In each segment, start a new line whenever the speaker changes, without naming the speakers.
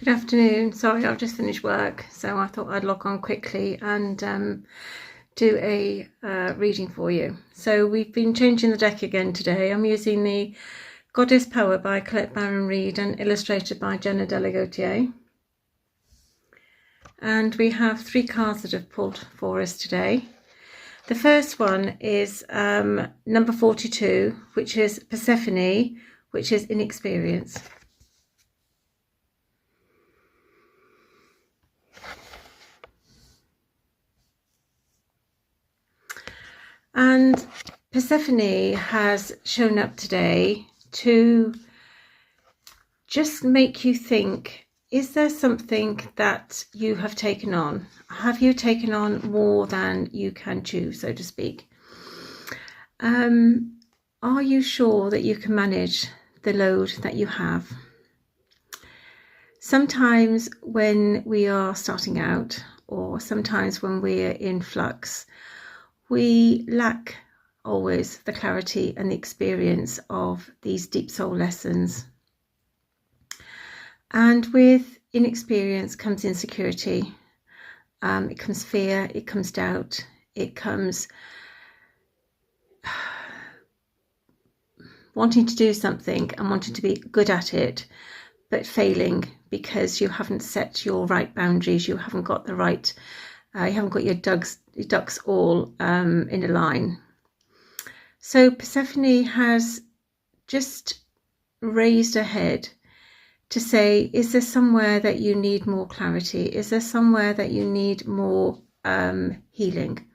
Good afternoon. Sorry, I've just finished work, so I thought I'd log on quickly and do a reading for you. So we've been changing the deck again today. I'm using the Goddess Power by Colette Baron Reid and illustrated by Jenna Delagoutier. And we have 3 cards that have pulled for us today. The first one is number 42, which is Persephone, which is inexperience. And Persephone has shown up today to just make you think, is there something that you have taken on? Have you taken on more than you can chew, so to speak? Are you sure that you can manage the load that you have? Sometimes when we are starting out, or sometimes when we're in flux, we lack always the clarity and the experience of these deep soul lessons. And with inexperience comes insecurity, it comes fear, it comes doubt, it comes wanting to do something and wanting to be good at it, but failing because you haven't set your right boundaries, you haven't got the right, you haven't got your ducks all in a line. So Persephone has just raised her head to say, is there somewhere that you need more clarity? Is there somewhere that you need more healing?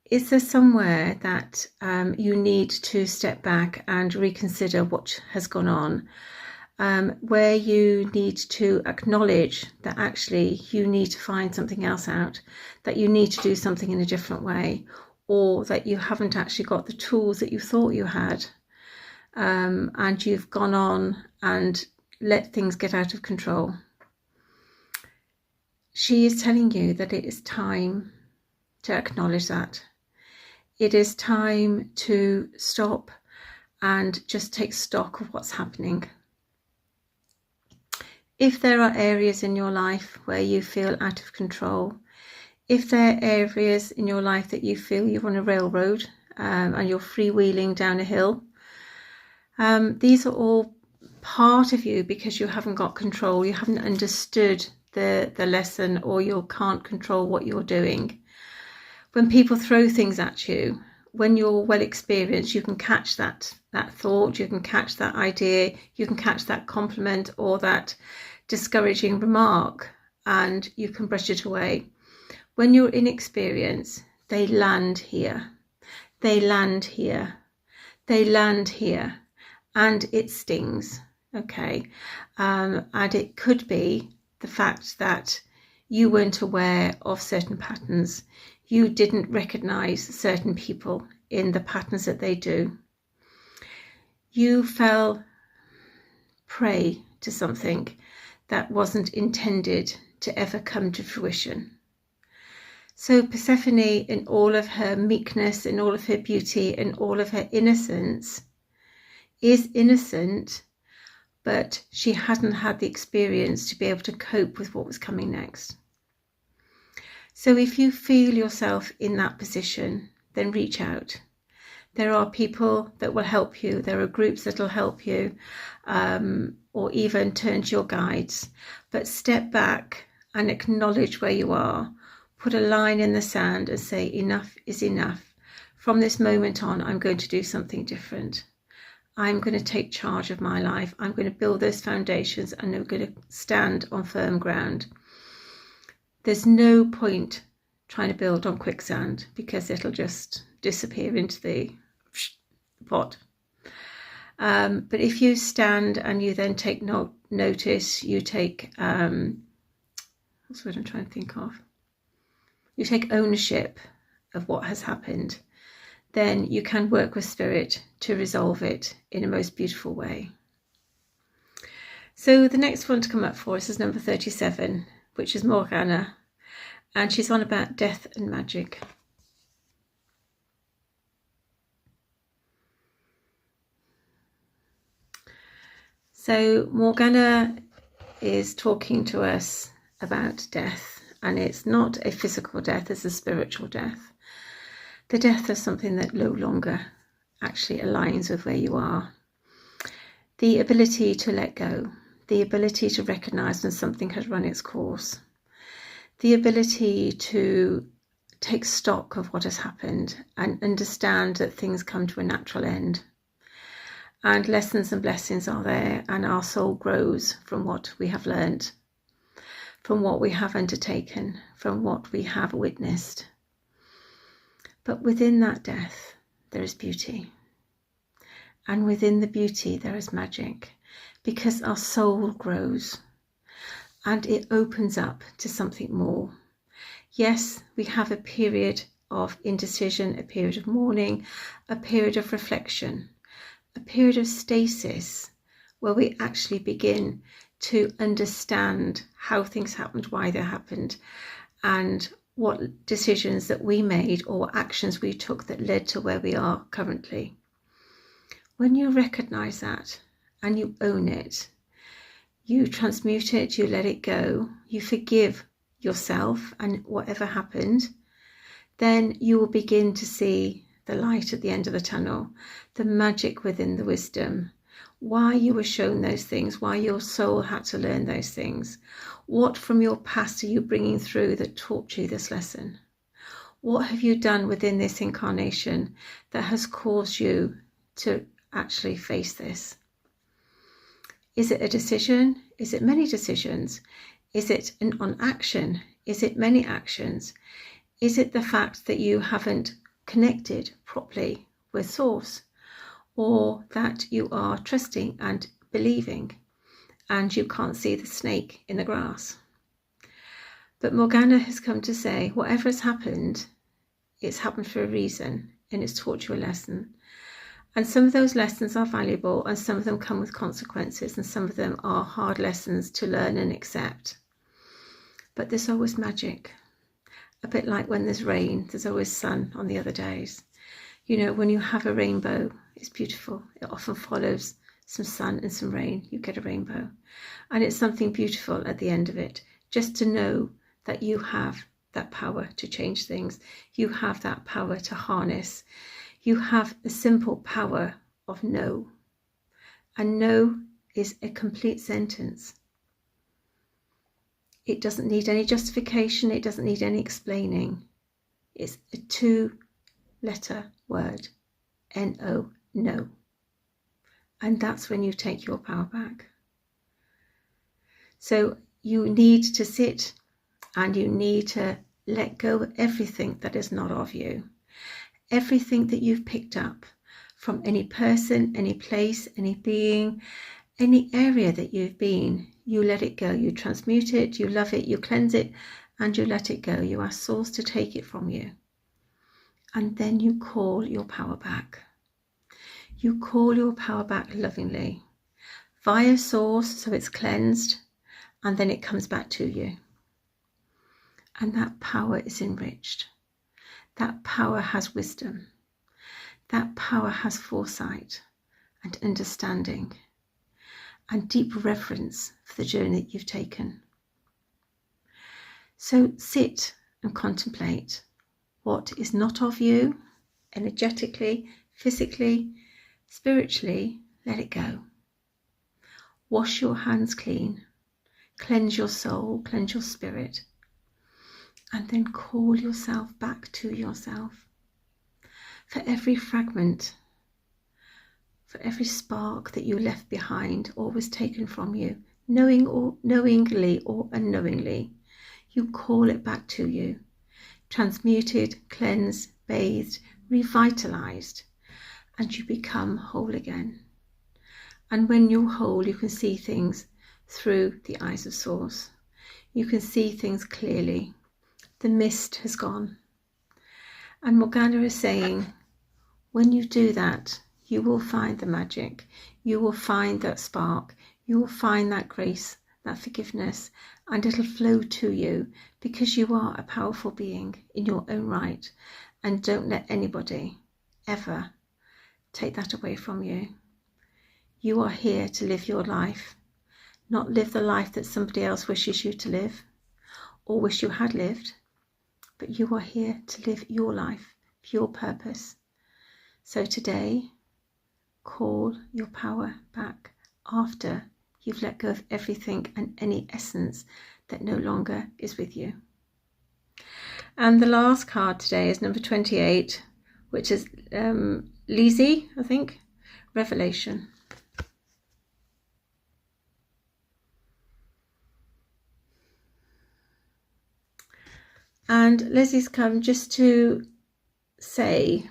Is there somewhere that you need to step back and reconsider what has gone on? Where you need to acknowledge that actually you need to find something else out, that you need to do something in a different way, or that you haven't actually got the tools that you thought you had, and you've gone on and let things get out of control. She is telling you that it is time to acknowledge that. It is time to stop and just take stock of what's happening. If there are areas in your life where you feel out of control, if there are areas in your life that you feel you're on a railroad and you're freewheeling down a hill, these are all part of you because you haven't got control, you haven't understood the lesson, or you can't control what you're doing. When people throw things at you, when you're well experienced, you can catch that thought, you can catch that idea, you can catch that compliment or that discouraging remark, and you can brush it away. When you're inexperienced, they land here, they land here, they land here, and it stings, okay? And it could be the fact that you weren't aware of certain patterns. You didn't recognize certain people in the patterns that they do. You fell prey to something that wasn't intended to ever come to fruition. So Persephone, in all of her meekness, in all of her beauty, in all of her innocence, is innocent, but she hadn't had the experience to be able to cope with what was coming next. So if you feel yourself in that position, then reach out. There are people that will help you. There are groups that will help you, or even turn to your guides. But step back and acknowledge where you are. Put a line in the sand and say, enough is enough. From this moment on, I'm going to do something different. I'm going to take charge of my life. I'm going to build those foundations and I'm going to stand on firm ground. There's no point trying to build on quicksand because it'll just disappear into the pot. But if you stand and you then take notice, you take, what's what I'm trying to think of? You take ownership of what has happened, then you can work with spirit to resolve it in a most beautiful way. So the next one to come up for us is number 37, which is Morgana, and she's on about death and magic. So Morgana is talking to us about death, and it's not a physical death, it's a spiritual death. The death of something that no longer actually aligns with where you are. The ability to let go, the ability to recognize when something has run its course, the ability to take stock of what has happened and understand that things come to a natural end. And lessons and blessings are there, and our soul grows from what we have learned, from what we have undertaken, from what we have witnessed. But within that death, there is beauty. And within the beauty, there is magic, because our soul grows and it opens up to something more. Yes, we have a period of indecision, a period of mourning, a period of reflection, a period of stasis, where we actually begin to understand how things happened, why they happened, and what decisions that we made or actions we took that led to where we are currently. When you recognize that and you own it, you transmute it, you let it go, you forgive yourself and whatever happened, then you will begin to see the light at the end of the tunnel, the magic within the wisdom, why you were shown those things, why your soul had to learn those things. What from your past are you bringing through that taught you this lesson? What have you done within this incarnation that has caused you to actually face this? Is it a decision? Is it many decisions? Is it an action? Is it many actions? Is it the fact that you haven't connected properly with Source, or that you are trusting and believing and you can't see the snake in the grass? But Morgana has come to say, whatever has happened, it's happened for a reason, and it's taught you a lesson. And some of those lessons are valuable, and some of them come with consequences, and some of them are hard lessons to learn and accept. But there's always magic. A bit like when there's rain, there's always sun on the other days. You know, when you have a rainbow, it's beautiful. It often follows some sun and some rain. You get a rainbow. And it's something beautiful at the end of it, just to know that you have that power to change things. You have that power to harness. You have the simple power of no. And no is a complete sentence. It doesn't need any justification. It doesn't need any explaining. It's a 2-letter word. N-O, no. And that's when you take your power back. So you need to sit and you need to let go of everything that is not of you. Everything that you've picked up from any person, any place, any being, any area that you've been, you let it go. You transmute it, you love it, you cleanse it, and you let it go. You ask Source to take it from you. And then you call your power back. You call your power back lovingly via Source, so it's cleansed, and then it comes back to you. And that power is enriched. That power has wisdom. That power has foresight and understanding and deep reverence for the journey that you've taken. So sit and contemplate what is not of you, energetically, physically, spiritually. Let it go. Wash your hands clean. Cleanse your soul, cleanse your spirit. And then call yourself back to yourself. For every fragment, for every spark that you left behind or was taken from you, knowingly or unknowingly, you call it back to you. Transmuted, cleansed, bathed, revitalized, and you become whole again. And when you're whole, you can see things through the eyes of Source. You can see things clearly. The mist has gone. And Morgana is saying, when you do that, you will find the magic. You will find that spark. You will find that grace, that forgiveness, and it'll flow to you because you are a powerful being in your own right. And don't let anybody ever take that away from you. You are here to live your life, not live the life that somebody else wishes you to live or wish you had lived, but you are here to live your life, your purpose. So today, call your power back after you've let go of everything and any essence that no longer is with you. And the last card today is number 28, which is Lizzie, I think, Revelation. And Lizzie's come just to say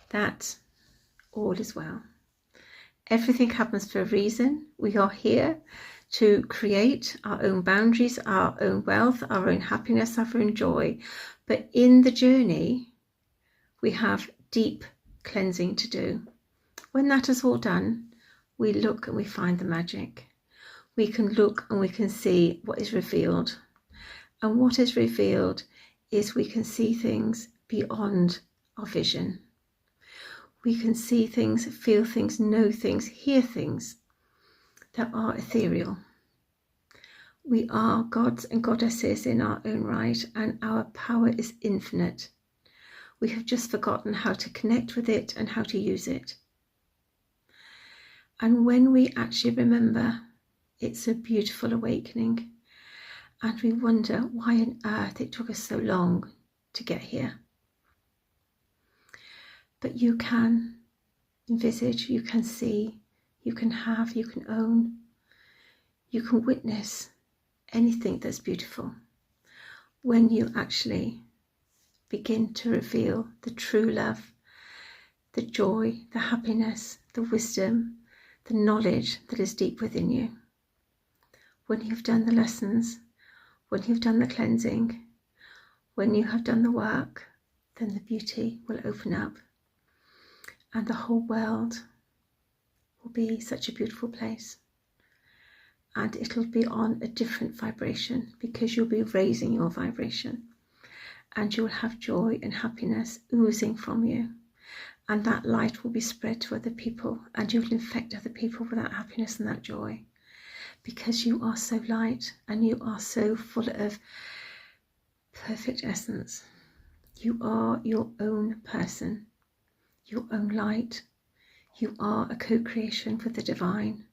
that all is well. Everything happens for a reason. We are here to create our own boundaries, our own wealth, our own happiness, our own joy. But in the journey, we have deep cleansing to do. When that is all done, we look and we find the magic. We can look and we can see what is revealed. And what is revealed is we can see things beyond our vision. We can see things, feel things, know things, hear things that are ethereal. We are gods and goddesses in our own right, and our power is infinite. We have just forgotten how to connect with it and how to use it. And when we actually remember, it's a beautiful awakening. And we wonder why on earth it took us so long to get here. But you can envisage, you can see, you can have, you can own, you can witness anything that's beautiful when you actually begin to reveal the true love, the joy, the happiness, the wisdom, the knowledge that is deep within you. When you've done the lessons, when you've done the cleansing, when you have done the work, then the beauty will open up. And the whole world will be such a beautiful place. And it'll be on a different vibration because you'll be raising your vibration. And you'll have joy and happiness oozing from you. And that light will be spread to other people. And you'll infect other people with that happiness and that joy. Because you are so light and you are so full of perfect essence. You are your own person. Your own light. You are a co-creation with the divine.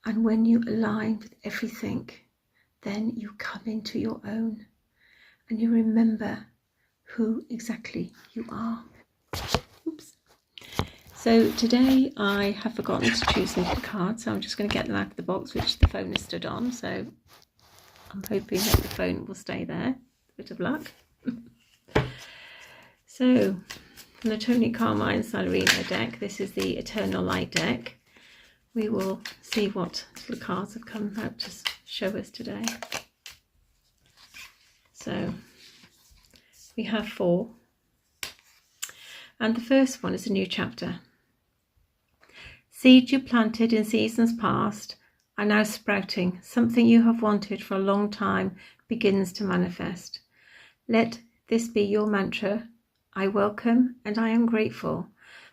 And when you align with everything, then you come into your own and you remember who exactly you are. Oops. So today I have forgotten to choose some cards, so I'm just going to get them out of the box, which the phone is stood on. So I'm hoping that the phone will stay there. Bit of luck. So, from the Tony Carmine Salarino deck, this is the Eternal Light deck. We will see what little cards have come out to show us today. So, we have 4. And the first one is a new chapter. Seeds you planted in seasons past are now sprouting. Something you have wanted for a long time begins to manifest. Let this be your mantra. I welcome and I am grateful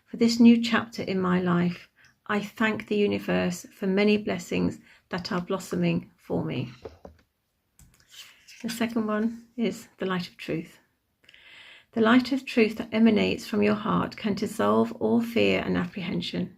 for this new chapter in my life. I thank the universe for many blessings that are blossoming for me. The second one is the light of truth. The light of truth that emanates from your heart can dissolve all fear and apprehension.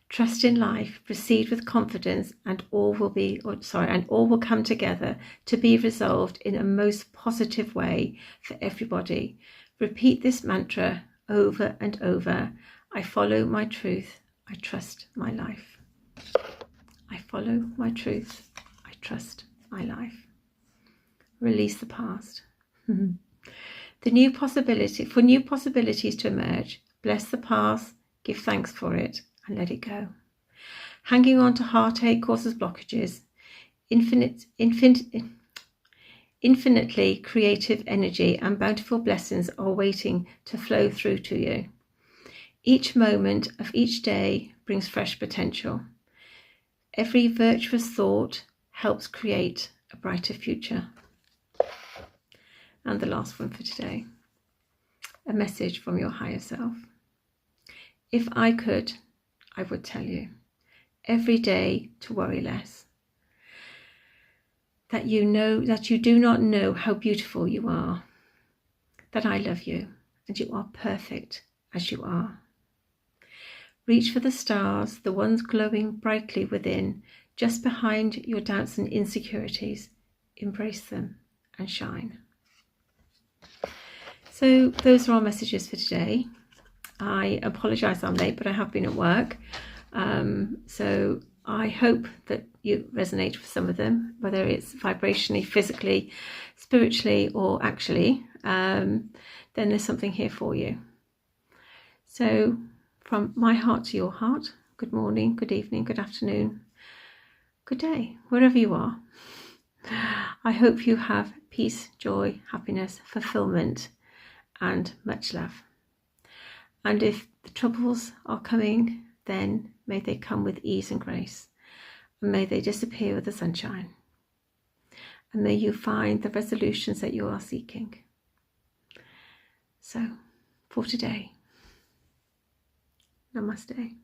Trust in life, proceed with confidence, and all will come together to be resolved in a most positive way for everybody. Repeat this mantra over and over. I follow my truth. I trust my life. I follow my truth. I trust my life. Release the past. New possibilities to emerge. Bless the past. Give thanks for it. And let it go. Hanging on to heartache causes blockages. Infinitely creative energy and bountiful blessings are waiting to flow through to you. Each moment of each day brings fresh potential. Every virtuous thought helps create a brighter future. And the last one for today. A message from your higher self. If I could, I would tell you, every day to worry less. That you know that you do not know how beautiful you are. That I love you and you are perfect as you are. Reach for the stars, the ones glowing brightly within, just behind your doubts and insecurities. Embrace them and shine. So those are our messages for today. I apologise I'm late, but I have been at work. So I hope that you resonate with some of them, whether it's vibrationally, physically, spiritually, or actually, then there's something here for you. So from my heart to your heart, good morning, good evening, good afternoon, good day, wherever you are. I hope you have peace, joy, happiness, fulfillment, and much love. And if the troubles are coming, then may they come with ease and grace, and may they disappear with the sunshine. And may you find the resolutions that you are seeking. So, for today, namaste.